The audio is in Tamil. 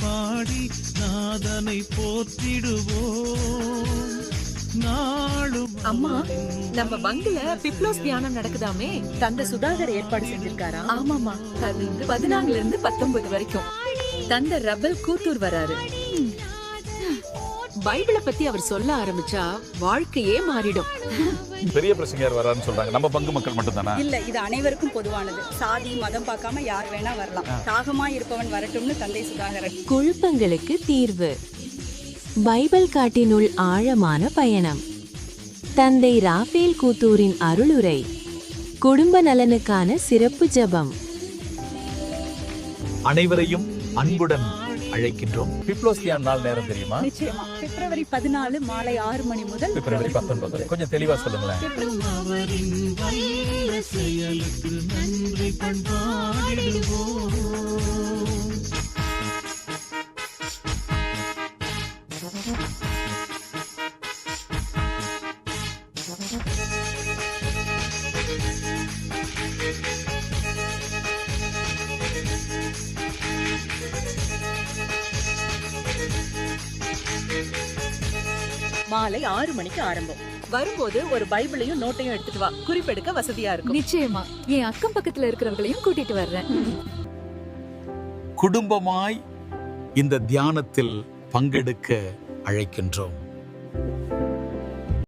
பாடி நாதனை போற்றிடுவோம் நாளும். அம்மா, நம்ம பங்குல பிப்ளோஸ் தியானம் நடக்குதாமே, தந்தை சுதாகர் ஏற்பாடு செஞ்சிருக்காரா? ஆமாமா, அது 14ல இருந்து 19 வரைக்கும். தந்தை ரபல் கூத்தூர் வராரு. பைபிளை பத்தி அவர் சொல்ல ஆரம்பிச்சா வாழ்க்கையே மாறிடும். பெரிய பிரசங்கர் வரான்னு சொல்றாங்க. நம்ம பங்கு மக்கள் மட்டும் தானா? இல்ல, இது அனைவருக்கும் பொதுவானது. சாதி மதம் பார்க்காம யார் வேணா வரலாம். தாகமா இருப்பவன் வரட்டும்னு தந்தை சுதாகரன். குழப்பங்களுக்கு தீர்வு. பைபிள் காட்டினுள் ஆழமான பயணம். தந்தை ராஃபேல் கூத்தூரின் அருளுரை. குடும்ப நலனுக்கான சிறப்பு ஜெபம். அனைவரையும் அன்புடன் அழைக்கின்றோம். பிப்ளோஸ் தியான நாள் நேரம் தெரியுமா? நிச்சயமா பிப்ரவரி 14 மாலை 6 மணி முதல் பிப்ரவரி 19. கொஞ்சம் தெளிவா சொல்லுங்களேன். அவரின் வல்ல செயலுக்கு நன்றி பண்பாடிடுவோம். மாலை 6 மணிக்கு ஆரம்பம். வரும்போது ஒரு பைபிளையும் நோட்டையும் எடுத்துட்டு வா, குறிப்பெடுக்க வசதியா இருக்கும். நிச்சயமா, என் அக்கம் பக்கத்துல இருக்கிறவங்களையும் கூட்டிட்டு வர்றேன். குடும்பமாய் இந்த தியானத்தில் பங்கெடுக்க அழைக்கின்றோம்.